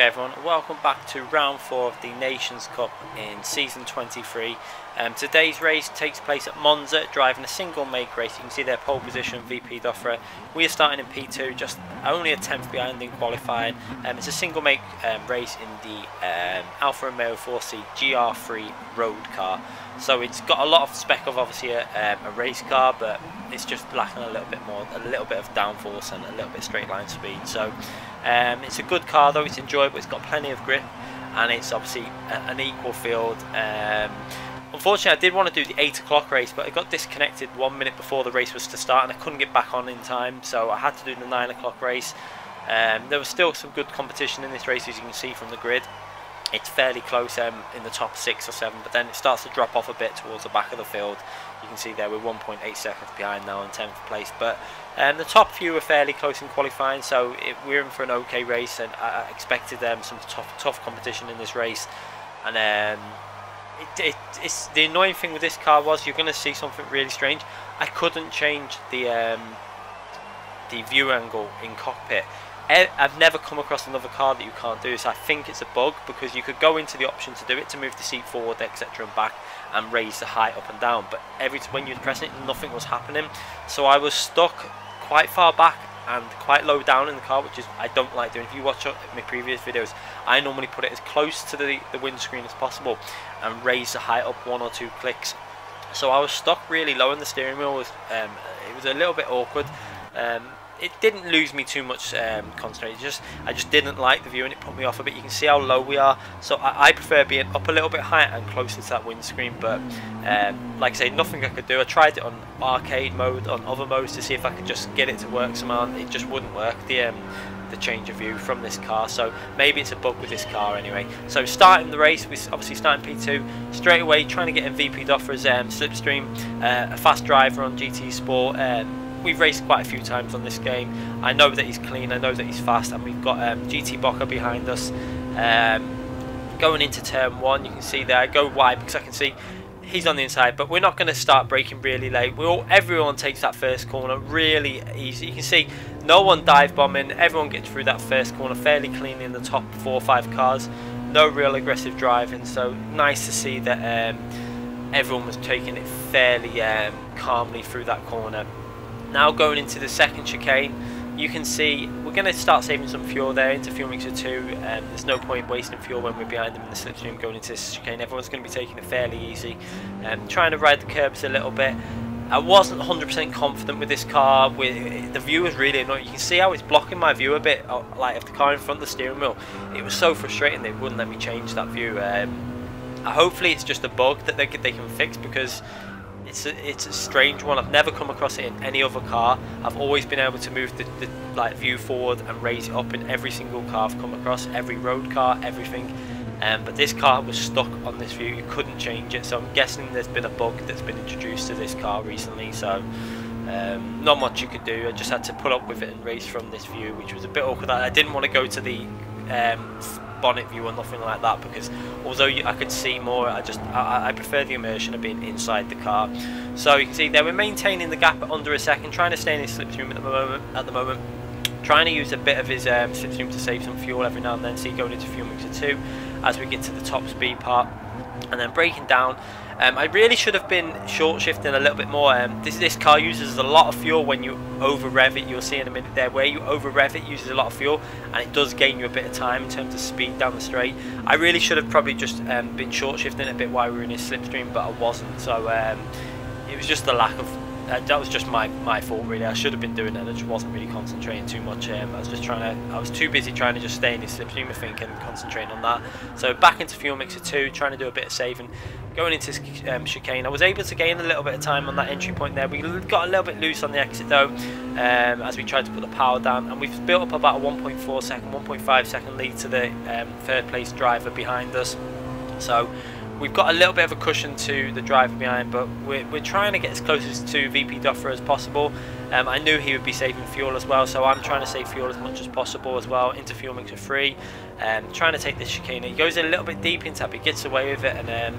Okay everyone, welcome back to round 4 of the Nations Cup in season 23. Today's race takes place at Monza, driving a single make race. You can see their pole position, VP D'Offre. We are starting in P2, just only a 10th behind in qualifying. It's a single make race in the Alfa Romeo 4C GR.3 Road Car. So it's got a lot of spec of obviously a race car, but it's just lacking a little bit more, a little bit of downforce and a little bit of straight line speed. So it's a good car though, it's enjoyable, it's got plenty of grip, and it's obviously an equal field. Unfortunately I did want to do the 8 o'clock race, but I got disconnected 1 minute before the race was to start and I couldn't get back on in time, so I had to do the 9 o'clock race. There was still some good competition in this race, as you can see from the grid. It's fairly close in the top 6 or 7, but then it starts to drop off a bit towards the back of the field. You can see there we're 1.8 seconds behind now in 10th place, but the top few were fairly close in qualifying, so we're in for an okay race, and I expected some tough competition in this race. And it's the annoying thing with this car was you're going to see something really strange. I couldn't change the view angle in cockpit. I've never come across another car that you can't do this. I think it's a bug, because you could go into the option to do it, to move the seat forward, etc. and back, and raise the height up and down, but when you're pressing it, nothing was happening. So I was stuck quite far back and quite low down in the car, which is I don't like doing. If you watch my previous videos, I normally put it as close to the windscreen as possible and raise the height up 1 or 2 clicks. So I was stuck really low, and the steering wheel was it was a little bit awkward. It didn't lose me tue much concentration, I just didn't like the view and it put me off a bit. You can see how low we are, so I prefer being up a little bit higher and closer to that windscreen. But like I say, nothing I could do. I tried it on arcade mode, on other modes, to see if I could just get it to work somehow. It just wouldn't work, the change of view from this car, so maybe it's a bug with this car anyway. So starting the race, we obviously starting P2 straight away, trying to get in VP D'Offre's slipstream, a fast driver on GT Sport. We've raced quite a few times on this game. I know that he's clean, I know that he's fast, and we've got GT Boca behind us. Going into turn 1, you can see there, I go wide because I can see he's on the inside, but we're not going to start braking really late. Everyone takes that first corner really easy. You can see no one dive bombing, everyone gets through that first corner fairly cleanly in the top 4 or 5 cars. No real aggressive driving, so nice to see that everyone was taking it fairly calmly through that corner. Now going into the second chicane, you can see we're going to start saving some fuel there into fuel mixer 2. There's no point wasting fuel when we're behind them in the slipstream going into this chicane. Everyone's going to be taking it fairly easy, trying to ride the curbs a little bit. I wasn't 100% confident with this car. The view was really annoying. You can see how it's blocking my view a bit, like of the car in front of the steering wheel. It was so frustrating they wouldn't let me change that view. Hopefully it's just a bug that they can fix, because it's a strange one. I've never come across it in any other car. I've always been able to move the view forward and raise it up in every single car I've come across, every road car, everything. But this car was stuck on this view. You couldn't change it, so I'm guessing there's been a bug that's been introduced to this car recently. So not much you could do. I just had to put up with it and race from this view, which was a bit awkward. I didn't want to go to the bonnet view or nothing like that, because although I could see more, I prefer the immersion of being inside the car. So you can see there we're maintaining the gap at under a second, trying to stay in his slipstream at the moment, trying to use a bit of his slipstream to save some fuel every now and then. See, going into fuel mixer 2 as we get to the top speed part, and then braking down. I really should have been short shifting a little bit more. This car uses a lot of fuel when you over rev it. You'll see in a minute there, where you over rev it uses a lot of fuel, and it does gain you a bit of time in terms of speed down the straight. I really should have probably just been short shifting a bit while we were in his slipstream, but I wasn't. So it was just the lack of that was just my fault really. I should have been doing it, and I just wasn't really concentrating too much. I was too busy trying to just stay in his slipstream, I think, and concentrating on that. So back into fuel mixer 2, trying to do a bit of saving. Going into chicane, I was able to gain a little bit of time on that entry point there. We got a little bit loose on the exit though, as we tried to put the power down, and we've built up about a 1.4 second, 1.5 second lead to the third place driver behind us. So we've got a little bit of a cushion to the driver behind, but we're trying to get as close to VP D'Offre as possible. I knew he would be saving fuel as well, so I'm trying to save fuel as much as possible as well into fuel mixer 3. Trying to take this chicane. He goes a little bit deep into it, but he gets away with it, and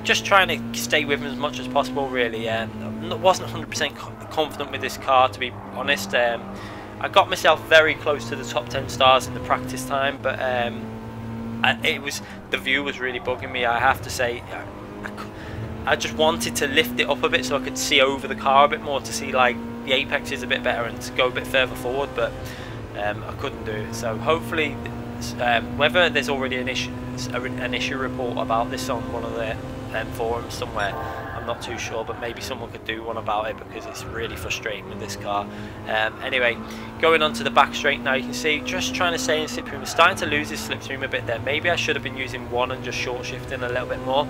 just trying to stay with him as much as possible really. Wasn't 100% confident with this car, to be honest. I got myself very close to the top 10 stars in the practice time, but the view was really bugging me, I have to say. I just wanted to lift it up a bit so I could see over the car a bit more, to see like the apexes a bit better and to go a bit further forward, but I couldn't do it. So hopefully, whether there's already an issue report about this on one of the forums somewhere, I'm not too sure, but maybe someone could do one about it, because it's really frustrating with this car. Anyway, going on to the back straight now, you can see just trying to stay in slipstream. We're starting to lose this slipstream a bit there. Maybe I should have been using one and just short shifting a little bit more,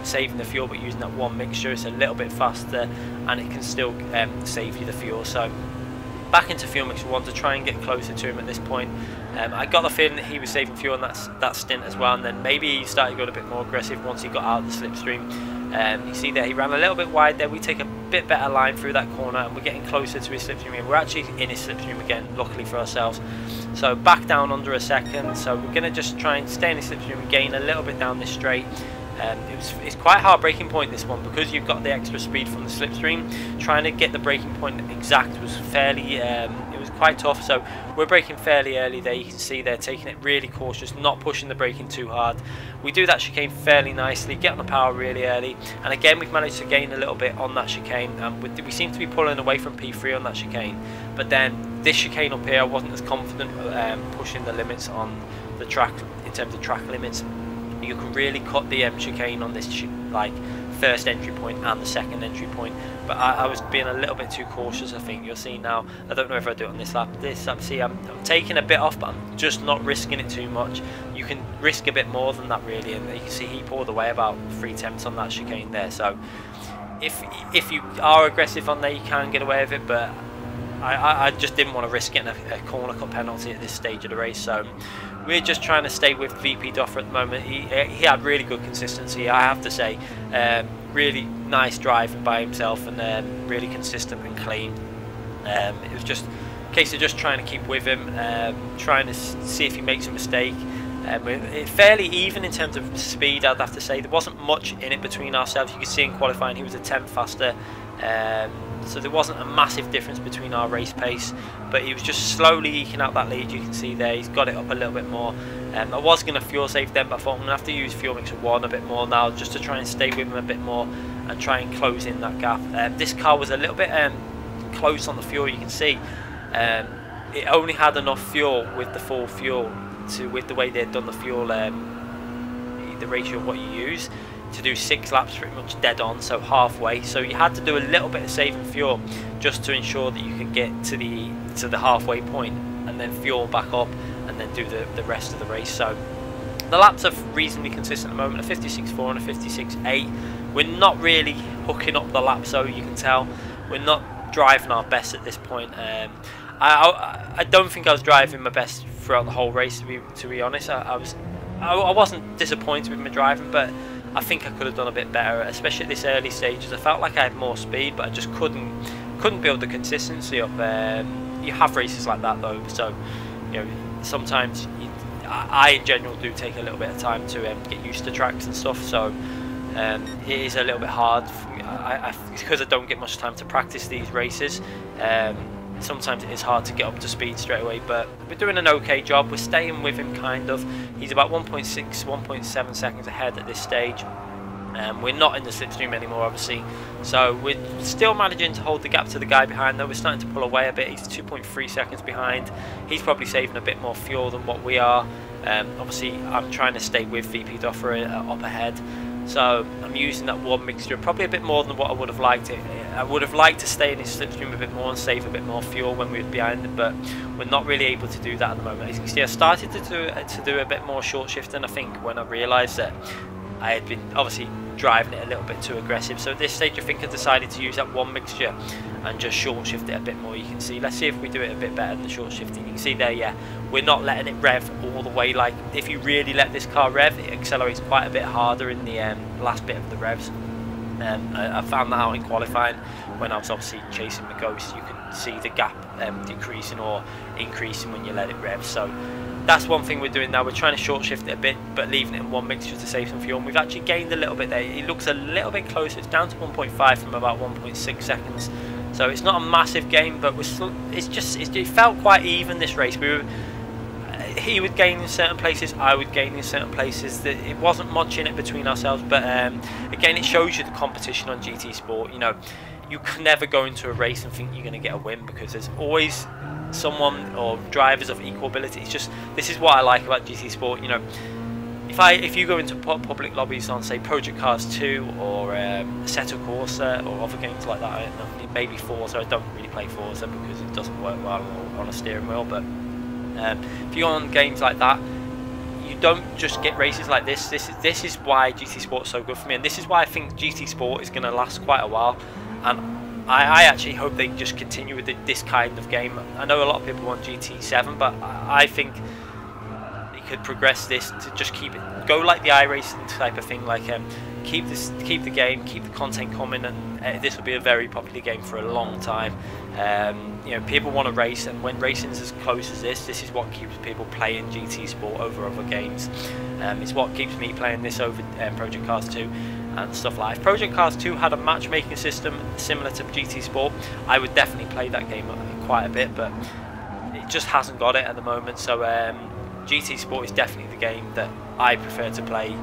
saving the fuel, but using that one mixture, it's a little bit faster and it can still save you the fuel. So back into fuel mixture one to try and get closer to him at this point. I got the feeling that he was saving fuel on that stint as well, and then maybe he started going a bit more aggressive once he got out of the slipstream. You see there, he ran a little bit wide there. We take a bit better line through that corner and we're getting closer to his slipstream again. We're actually in his slipstream again, luckily for ourselves. So back down under a second. So we're going to just try and stay in his slipstream and gain a little bit down this straight. It's quite a hard braking point, this one, because you've got the extra speed from the slipstream. Trying to get the braking point exact was fairly it was quite tough. So we're braking fairly early there, you can see they're taking it really cautious, not pushing the braking too hard. We do that chicane fairly nicely, get on the power really early, and again we've managed to gain a little bit on that chicane, and we seem to be pulling away from P3 on that chicane. But then this chicane up here, I wasn't as confident pushing the limits on the track in terms of track limits. You can really cut the chicane on this like first entry point and the second entry point, but I was being a little bit too cautious, I think. You'll see now, I don't know if I do it on this lap. See, I'm taking a bit off, but I'm just not risking it too much. You can risk a bit more than that really, and you can see he pulled away about 3/10 on that chicane there. So if you are aggressive on there, you can get away with it, but I just didn't want to risk getting a corner cut penalty at this stage of the race. So we're just trying to stay with VP Doffer at the moment. He had really good consistency, I have to say. Really nice driving by himself, and really consistent and clean. It was just a case of just trying to keep with him, trying to see if he makes a mistake. We're fairly even in terms of speed, I'd have to say. There wasn't much in it between ourselves. You can see in qualifying he was a 10th faster. So there wasn't a massive difference between our race pace, but he was just slowly eking out that lead. You can see there, he's got it up a little bit more. I was going to fuel save them, but I thought I'm going to have to use fuel mixer 1 a bit more now, just to try and stay with him a bit more and try and close in that gap. This car was a little bit close on the fuel, you can see. It only had enough fuel with the full fuel, with the way they'd done the fuel, the ratio of what you use, to do 6 laps pretty much dead on, so halfway. So you had to do a little bit of saving fuel just to ensure that you could get to the halfway point and then fuel back up and then do the rest of the race. So the laps are reasonably consistent at the moment, a 56.4 and a 56.8. We're not really hooking up the lap, so you can tell we're not driving our best at this point. I don't think I was driving my best throughout the whole race, to be honest. I wasn't disappointed with my driving, but I think I could have done a bit better, especially at this early stages. I felt like I had more speed, but I just couldn't build the consistency up. You have races like that though, so you know, sometimes I in general do take a little bit of time to get used to tracks and stuff. So it is a little bit hard for me, because I don't get much time to practice these races. Sometimes it is hard to get up to speed straight away, but we're doing an okay job. We're staying with him kind of. He's about 1.6, 1.7 seconds ahead at this stage. We're not in the slipstream anymore, obviously, so we're still managing to hold the gap to the guy behind, though. We're starting to pull away a bit. He's 2.3 seconds behind. He's probably saving a bit more fuel than what we are. Obviously, I'm trying to stay with VP Doffer up ahead. So I'm using that one mixture, probably a bit more than what I would have liked. I would have liked to stay in his slipstream a bit more and save a bit more fuel when we were behind him, but we're not really able to do that at the moment. As you can see, I started to do a bit more short shifting, I think, when I realised that I had been obviously driving it a little bit too aggressive. So at this stage, I think I decided to use that one mixture and just short shift it a bit more. You can see, let's see if we do it a bit better than the short shifting. You can see there, yeah, we're not letting it rev all the way. Like, if you really let this car rev, it accelerates quite a bit harder in the last bit of the revs. I found that out in qualifying when I was obviously chasing the ghost. You can see the gap decreasing or increasing when you let it rev. So that's one thing we're doing now. We're trying to short shift it a bit, but leaving it in one mixture to save some fuel. And we've actually gained a little bit there. It looks a little bit closer. It's down to 1.5 from about 1.6 seconds. So it's not a massive game, but it felt quite even this race. He would gain in certain places, I would gain in certain places. It wasn't much in it between ourselves, but again, it shows you the competition on GT Sport. You know, you can never go into a race and think you're going to get a win, because there's always someone or drivers of equal ability. This is what I like about GT Sport. You know, if you go into public lobbies on, say, Project Cars 2 or Assetto Corsa or other games like that, maybe Forza. I don't really play Forza because it doesn't work well on a steering wheel, but if you go on games like that, you don't just get races like this. This is why GT Sport is so good for me, and this is why I think GT Sport is going to last quite a while. And I actually hope they just continue with this kind of game. I know a lot of people want GT7, but I think they could progress this to just keep it, go like the iRacing type of thing, like keep the game, keep the content coming, and this will be a very popular game for a long time. You know, people want to race, and when racing's as close as this is what keeps people playing GT Sport over other games. It's what keeps me playing this over Project Cars 2 and stuff like that. If Project Cars 2 had a matchmaking system similar to GT Sport, I would definitely play that game quite a bit, but it just hasn't got it at the moment. So GT Sport is definitely the game that I prefer to play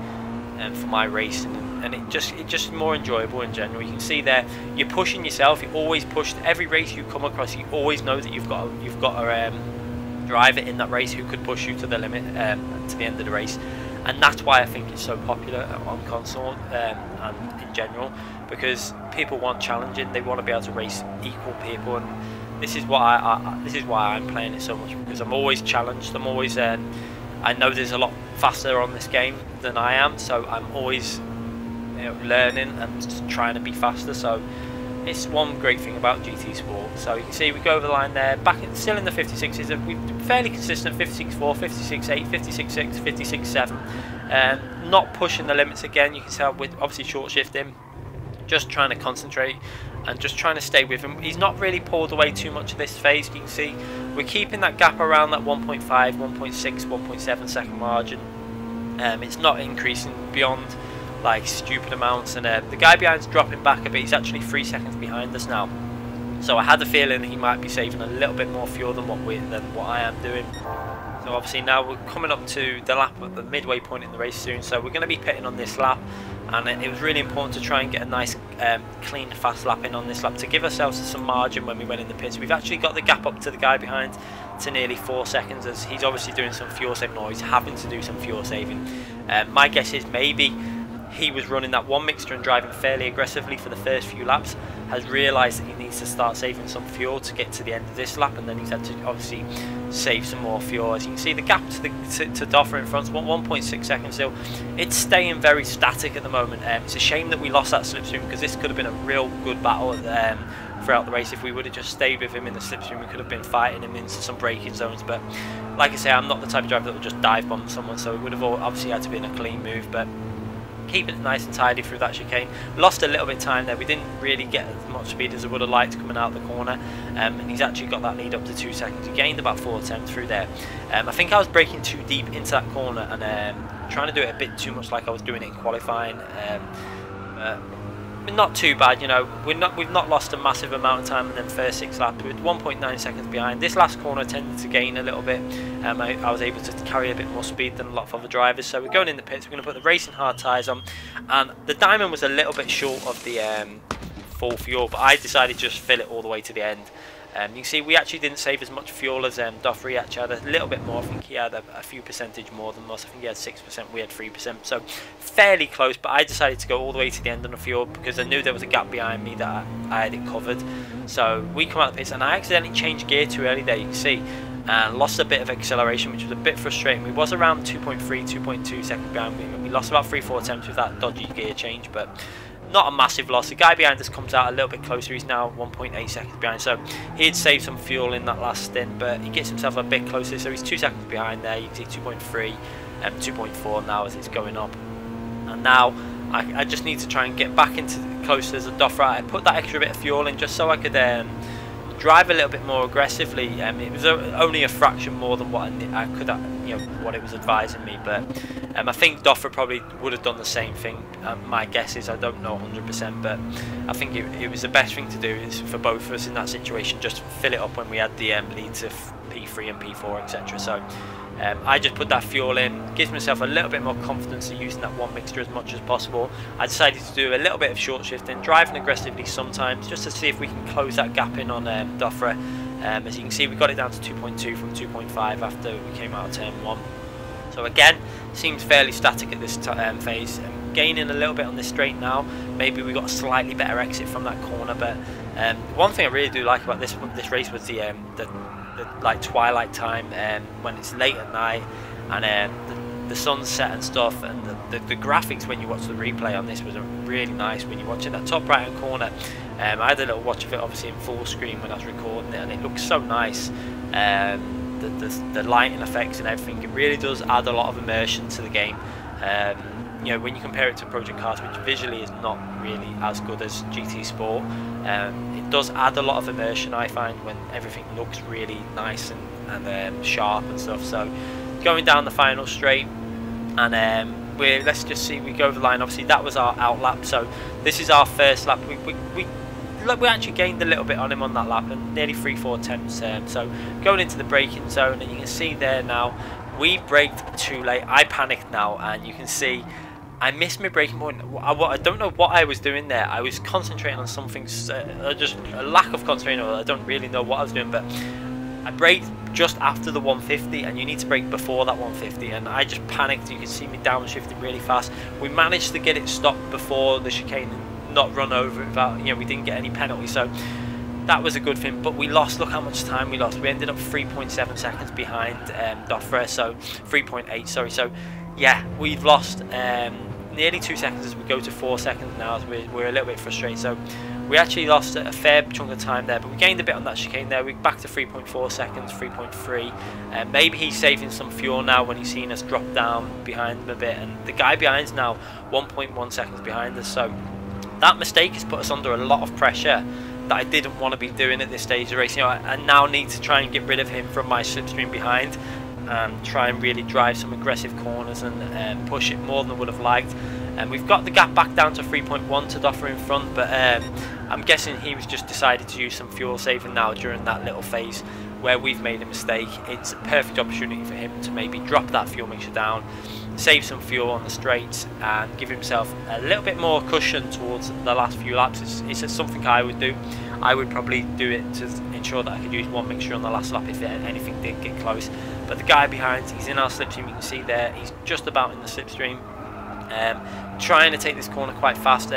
for my racing, and it just more enjoyable in general. You can see there, you're pushing yourself. You always push every race you come across. You always know that you've got a driver in that race who could push you to the limit, to the end of the race, and that's why I think it's so popular on console and in general, because people want challenging. They want to be able to race equal people, and this is why I'm playing it so much, because I'm always challenged. I'm always I know there's a lot faster on this game than I am, so I'm always, you know, learning and just trying to be faster. So it's one great thing about GT Sport. So you can see we go over the line there, still in the 56s. We're fairly consistent, 56.4, 56.8, 56.6, 56.7. Not pushing the limits again. You can tell we're obviously short shifting, just trying to concentrate and just trying to stay with him. He's not really pulled away too much of this phase. You can see we're keeping that gap around that 1.5, 1.6, 1.7 second margin. It's not increasing beyond like stupid amounts, and the guy behind's dropping back a bit. He's actually 3 seconds behind us now, so I had the feeling he might be saving a little bit more fuel than what I am doing. So obviously now we're coming up to the lap at the midway point in the race soon, so we're going to be pitting on this lap, and it was really important to try and get a nice clean fast lap in on this lap to give ourselves some margin when we went in the pits. We've actually got the gap up to the guy behind to nearly 4 seconds, as he's obviously doing some fuel saving, or he's having to do some fuel saving. My guess is maybe he was running that one mixture and driving fairly aggressively for the first few laps, has realised that he needs to start saving some fuel to get to the end of this lap, and then he's had to obviously save some more fuel. As you can see, the gap to Doffer in front is 1.6 seconds still. It's staying very static at the moment. It's a shame that we lost that slipstream, because this could have been a real good battle throughout the race. If we would have just stayed with him in the slipstream, we could have been fighting him into some braking zones, but like I say, I'm not the type of driver that would just dive bomb someone, so it would have obviously had to be in a clean move, but keeping it nice and tidy through that chicane. Lost a little bit of time there. We didn't really get as much speed as I would have liked coming out of the corner, and he's actually got that lead up to 2 seconds. He gained about 4 tenths through there. I think I was braking too deep into that corner and trying to do it a bit too much like I was doing it in qualifying. Not too bad, you know. We've not lost a massive amount of time in the first 6 laps. We're 1.9 seconds behind. This last corner tended to gain a little bit. I was able to carry a bit more speed than a lot of other drivers. So we're going in the pits. We're going to put the racing hard tyres on, and the Diamond was a little bit short of the full fuel, but I decided to just fill it all the way to the end. You can see we actually didn't save as much fuel as Doffer. He actually had a little bit more. I think he had a few percentage more than us. I think he had 6%, we had 3%, so fairly close, but I decided to go all the way to the end on the fuel because I knew there was a gap behind me that I had it covered. So we come out of the pits, and I accidentally changed gear too early there, you can see, and lost a bit of acceleration, which was a bit frustrating. We was around 2.3, 2.2 seconds behind. We lost about 3-4 attempts with that dodgy gear change, but not a massive loss. The guy behind us comes out a little bit closer. He's now 1.8 seconds behind, so he had saved some fuel in that last stint, but he gets himself a bit closer, so he's 2 seconds behind there. You can see 2.3 and 2.4 now as it's going up, and now I just need to try and get back into closer as a Doffer. I put that extra bit of fuel in just so I could drive a little bit more aggressively. It was only a fraction more than what I could, what it was advising me, but I think Doffer probably would have done the same thing. My guess is, I don't know 100%, but I think it was the best thing to do is for both of us in that situation, just fill it up when we had the lead to P3 and P4, etc. So I just put that fuel in, gives myself a little bit more confidence in using that one mixture as much as possible. I decided to do a little bit of short shifting, driving aggressively sometimes, just to see if we can close that gap in on Doffer. As you can see, we got it down to 2.2 from 2.5 after we came out of turn 1. So again, seems fairly static at this phase. I'm gaining a little bit on this straight now. Maybe we got a slightly better exit from that corner, but one thing I really do like about this race was the like twilight time, when it's late at night and the sunset and stuff, and the graphics when you watch the replay on this was really nice. When you watch it, that top right hand corner, I had a little watch of it obviously in full screen when I was recording it, and it looks so nice. The lighting effects and everything, it really does add a lot of immersion to the game. When you compare it to Project Cars, which visually is not really as good as GT Sport, it does add a lot of immersion, I find, when everything looks really nice and sharp and stuff. So going down the final straight, and let's just see, we go over the line. Obviously that was our out lap, so this is our first lap. We actually gained a little bit on him on that lap, and nearly 3-4 attempts. So going into the braking zone, and you can see there now, we braked too late. I panicked now, and you can see I missed my braking point. I don't know what I was doing there. I was concentrating on something, just a lack of concentration. I don't really know what I was doing, but I braked just after the 150, and you need to brake before that 150, and I just panicked. You can see me downshifting really fast. We managed to get it stopped before the chicane and not run over it without, we didn't get any penalty, so that was a good thing. But we lost, look how much time we lost. We ended up 3.7 seconds behind Doffer, so 3.8, sorry. So yeah, we've lost nearly 2 seconds as we go to 4 seconds now, so we're a little bit frustrated. So we actually lost a fair chunk of time there, but we gained a bit on that chicane there. We're back to 3.4 seconds, 3.3, and maybe he's saving some fuel now when he's seen us drop down behind him a bit, and the guy behind's now 1.1 seconds behind us. So that mistake has put us under a lot of pressure that I didn't want to be doing at this stage of the race. I now need to try and get rid of him from my slipstream behind, and try and really drive some aggressive corners and push it more than I would have liked. And we've got the gap back down to 3.1 to Doffer in front, but I'm guessing he was just decided to use some fuel saving now during that little phase where we've made a mistake. It's a perfect opportunity for him to maybe drop that fuel mixture down, save some fuel on the straights, and give himself a little bit more cushion towards the last few laps. It's something I would do. I would probably do it to ensure that I could use one mixture on the last lap if anything did get close. But the guy behind, he's in our slipstream. You can see there, he's just about in the slipstream. Trying to take this corner quite fast.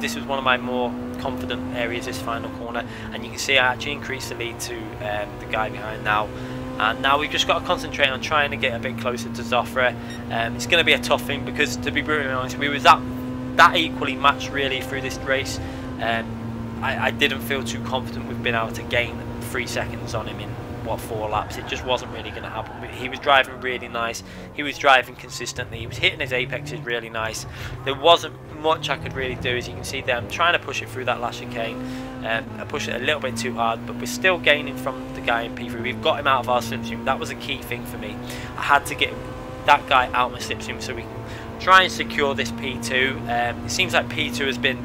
This was one of my more confident areas, this final corner, and you can see I actually increased the lead to the guy behind now. And now we've just got to concentrate on trying to get a bit closer to Doffer. It's going to be a tough thing because, to be brutally honest, we was that equally matched really through this race. I didn't feel too confident with being able to gain 3 seconds on him in 4 laps. It just wasn't really going to happen. He was driving really nice. He was driving consistently. He was hitting his apexes really nice. There wasn't much I could really do. As you can see there, I'm trying to push it through that last chicane. I pushed it a little bit too hard, but we're still gaining from the guy in P3. We've got him out of our slipstream. That was a key thing for me. I had to get that guy out of my slipstream so we can try and secure this P2. It seems like P2 has been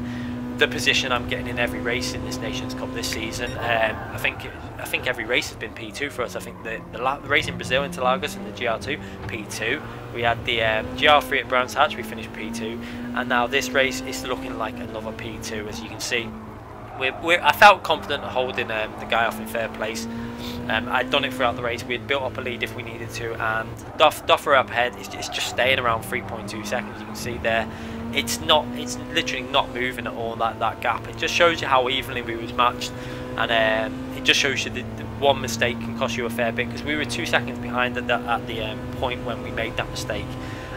the position I'm getting in every race in this Nations Cup this season. I think every race has been P2 for us. I think the race in Brazil, Interlagos, and the GR2, P2. We had the GR3 at Brands Hatch, we finished P2, and now this race is looking like another P2. As you can see, I felt confident holding the guy off in third place. I'd done it throughout the race. We had built up a lead if we needed to, and Doffer up ahead is just staying around 3.2 seconds. You can see there, it's literally not moving at all, that gap. It just shows you how evenly we was matched, and it just shows you that one mistake can cost you a fair bit, because we were 2 seconds behind at the point when we made that mistake,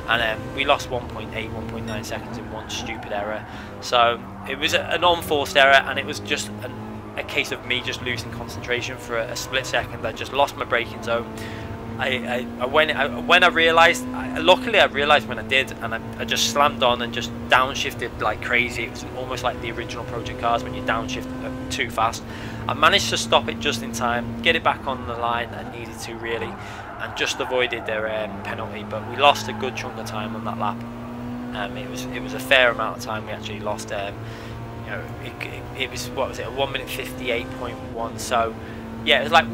and we lost 1.9 seconds in one stupid error. So it was an unforced error, and it was just a case of me just losing concentration for a split second. I just lost my braking zone. When I realised, luckily I realised when I did, and I just slammed on and just downshifted like crazy. It was almost like the original Project Cars when you downshift too fast, I managed to stop it just in time, get it back on the line that I needed to really, and just avoided their penalty. But we lost a good chunk of time on that lap. It was a fair amount of time we actually lost. You know, it was, what was it, a 1 minute 58.1. So yeah, it was like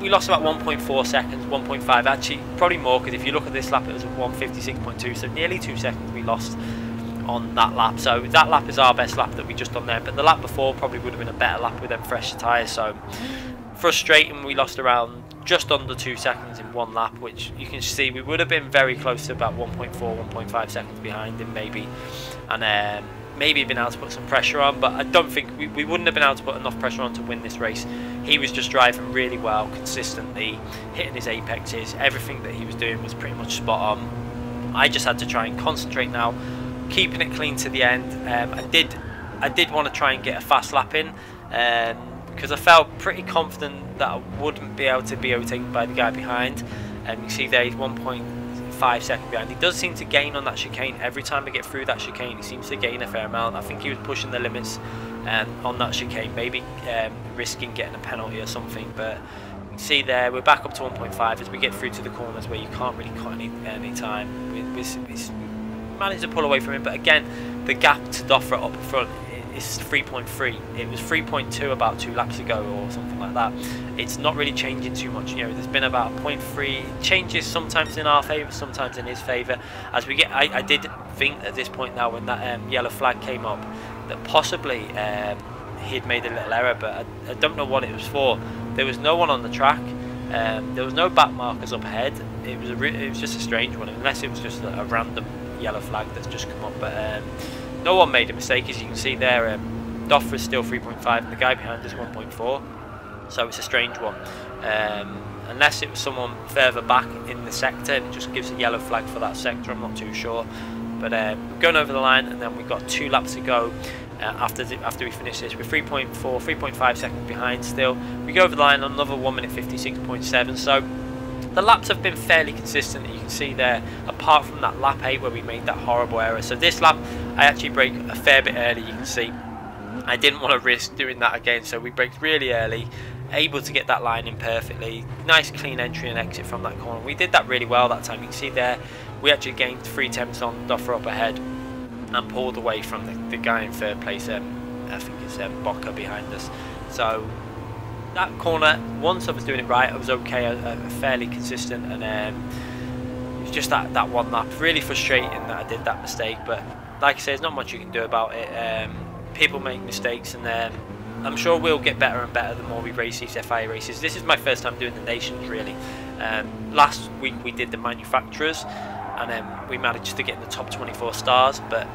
we lost about 1.4 seconds, 1.5 actually, probably more, because if you look at this lap it was 1:56.2, so nearly 2 seconds we lost on that lap. So that lap is our best lap that we just done there, but the lap before probably would have been a better lap with them fresh tyres. So frustrating, we lost around just under 2 seconds in one lap, which you can see we would have been very close to about 1.4, 1.5 seconds behind him maybe, and maybe been able to put some pressure on, but I don't think we wouldn't have been able to put enough pressure on to win this race. He was just driving really well, consistently, hitting his apexes. Everything that he was doing was pretty much spot on. I just had to try and concentrate now, keeping it clean to the end. I did want to try and get a fast lap in, because I felt pretty confident that I wouldn't be able to be overtaken by the guy behind. And you see there he's 1.5 seconds behind. He does seem to gain on that chicane. Every time I get through that chicane he seems to gain a fair amount. I think he was pushing the limits on that chicane, maybe risking getting a penalty or something. But you can see there we're back up to 1.5 as we get through to the corners where you can't really cut any time. We managed to pull away from him, but again the gap to Doffra up front is 3.3. It was 3.2 about 2 laps ago or something like that. It's not really changing too much. You know, there's been about 0.3 changes, sometimes in our favour, sometimes in his favour. As we get, I did think at this point now, when that yellow flag came up, that possibly he'd made a little error, but I don't know what it was for. There was no one on the track. There was no back markers up ahead. It was just a strange one, unless it was just a random yellow flag that's just come up. But no one made a mistake, as you can see there. Doffra is still 3.5 and the guy behind is 1.4, so it's a strange one. Unless it was someone further back in the sector, it just gives a yellow flag for that sector, I'm not too sure. But we're going over the line, and then we've got 2 laps to go after we finish this. We're 3.5 seconds behind still. We go over the line on another 1 minute 56.7, so the laps have been fairly consistent. You can see there, apart from that lap 8 where we made that horrible error. So this lap I actually braked a fair bit early. You can see I didn't want to risk doing that again, so we braked really early, able to get that line in perfectly. Nice clean entry and exit from that corner. We did that really well that time. You can see there we actually gained 3 tenths on Doffra up ahead and pulled away from the guy in third place. I think it's Bocca behind us. So that corner, once I was doing it right, I was okay, fairly consistent, and it was just that one lap. Really frustrating that I did that mistake, but like I say, there's not much you can do about it. People make mistakes, and I'm sure we'll get better and better the more we race these FIA races. This is my first time doing the Nations, really. Last week we did the manufacturers, and then we managed to get in the top 24 stars, but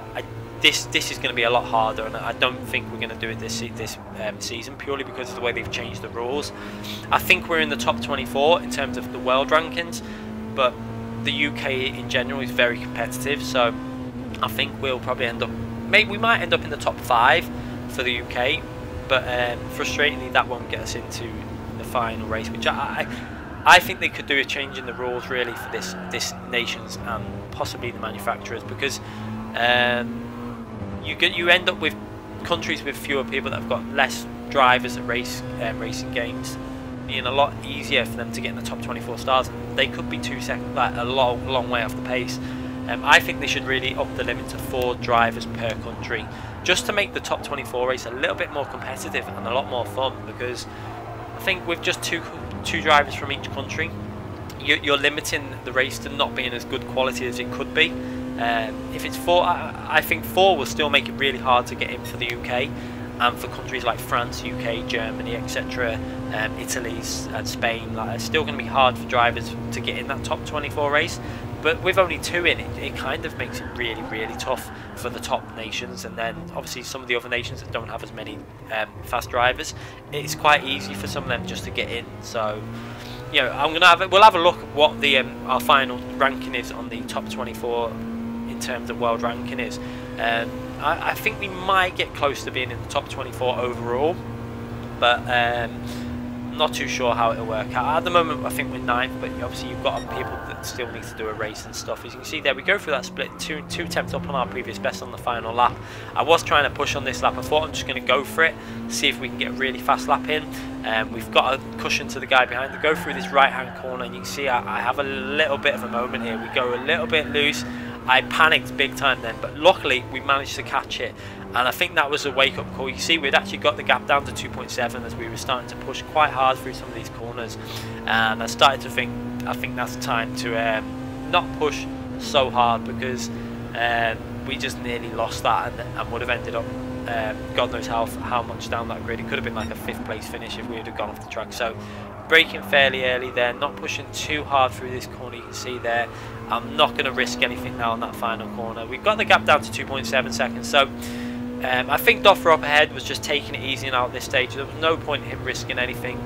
this is going to be a lot harder, and I don't think we're going to do it this season, purely because of the way they've changed the rules. I think we're in the top 24 in terms of the world rankings, but the UK in general is very competitive, so I think we'll probably end up, we might end up in the top 5 for the UK, but frustratingly that won't get us into the final race, which I think they could do a change in the rules really for this Nations and possibly the manufacturers, because you end up with countries with fewer people that have got less drivers at racing games, being a lot easier for them to get in the top 24 stars. They could be 2 seconds, like a long way off the pace. I think they should really up the limit to 4 drivers per country, just to make the top 24 race a little bit more competitive and a lot more fun, because I think with just two drivers from each country, you're limiting the race to not being as good quality as it could be. If it's 4, I think 4 will still make it really hard to get in for the UK, and for countries like France, UK, Germany, etc., Italy and Spain, it's still going to be hard for drivers to get in that top 24 race. But with only 2 in it kind of makes it really, really tough for the top nations, and then obviously some of the other nations that don't have as many fast drivers, it's quite easy for some of them just to get in. So, you know, we'll have a look at what the our final ranking is on the top 24 in terms of world ranking is. I think we might get close to being in the top 24 overall, but I'm not too sure how it'll work out. At the moment I think we're 9th, but obviously you've got people that still need to do a race and stuff. As you can see there, we go through that split, two tenths up on our previous best on the final lap. I was trying to push on this lap. I thought I'm just going to go for it, see if we can get a really fast lap in. We've got a cushion to the guy behind. We go through this right hand corner, and you can see I have a little bit of a moment here. We go a little bit loose. I panicked big time then, but luckily we managed to catch it, and I think that was a wake-up call. You see, we'd actually got the gap down to 2.7 as we were starting to push quite hard through some of these corners, and I started to think, I think that's time to not push so hard, because we just nearly lost that and would have ended up God knows how much down that grid. It could have been like a 5th place finish if we would have gone off the track. So braking fairly early there, not pushing too hard through this corner. You can see there, I'm not going to risk anything now on that final corner. We've got the gap down to 2.7 seconds, so I think Doffer up ahead was just taking it easy now at this stage. There was no point in him risking anything,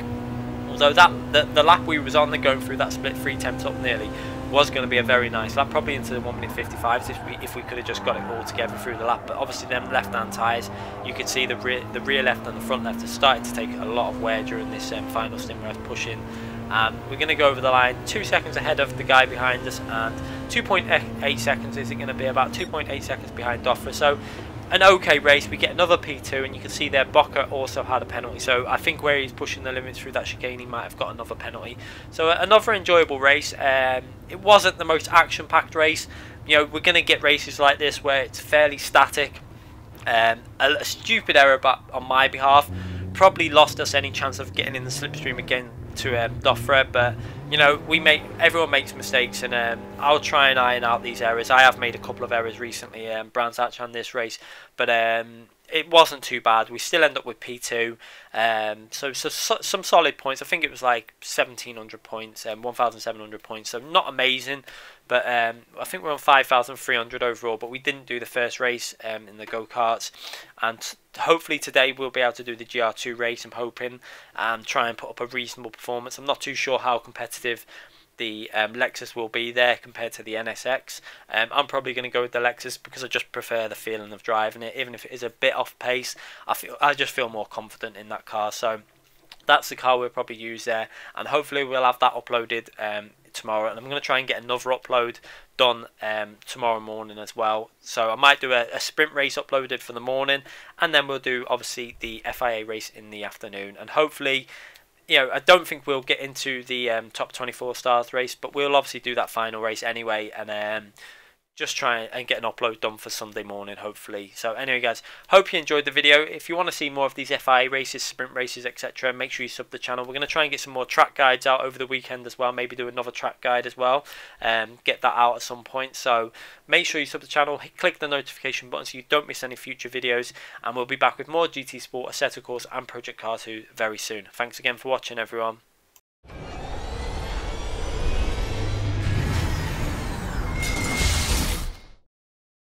although the lap we was on, the going through that split 3 tenths up nearly, was going to be a very nice lap, probably into the 1 minute 55s if we could have just got it all together through the lap. But obviously them left hand tyres, you could see the rear left and the front left has started to take a lot of wear during this final stint where I was pushing. We're going to go over the line 2 seconds ahead of the guy behind us, and 2.8 seconds is it going to be, about 2.8 seconds behind Doffer. So an okay race. We get another P2, and you can see there Boca also had a penalty, so I think where he's pushing the limits through that chicane he might have got another penalty. So another enjoyable race. It wasn't the most action-packed race. You know, we're going to get races like this where it's fairly static. A stupid error on my behalf probably lost us any chance of getting in the slipstream again to Doffer, but you know, everyone makes mistakes, and I'll try and iron out these errors. I have made a couple of errors recently, Brands Hatch on this race, but it wasn't too bad. We still end up with P2, so some solid points. I think it was like 1,700 points, 1,700 points, so not amazing, but I think we're on 5,300 overall. But we didn't do the first race in the go-karts, and hopefully today we'll be able to do the GR2 race, I'm hoping, and try and put up a reasonable performance. I'm not too sure how competitive the Lexus will be there compared to the NSX. I'm probably going to go with the Lexus because I just prefer the feeling of driving it, even if it is a bit off pace. I just feel more confident in that car, so that's the car we'll probably use there, and hopefully we'll have that uploaded tomorrow. And I'm going to try and get another upload done tomorrow morning as well. So I might do a sprint race uploaded for the morning, and then we'll do obviously the FIA race in the afternoon, and hopefully, you know, I don't think we'll get into the top 24 stars race, but we'll obviously do that final race anyway, and just try and get an upload done for Sunday morning, hopefully. So anyway guys, hope you enjoyed the video. If you want to see more of these FIA races, sprint races, etc., make sure you sub the channel. We're going to try and get some more track guides out over the weekend as well, maybe do another track guide as well, get that out at some point. So make sure you sub the channel, click the notification button so you don't miss any future videos, and we'll be back with more GT Sport, Assetto Corsa and Project Car 2 very soon. Thanks again for watching everyone.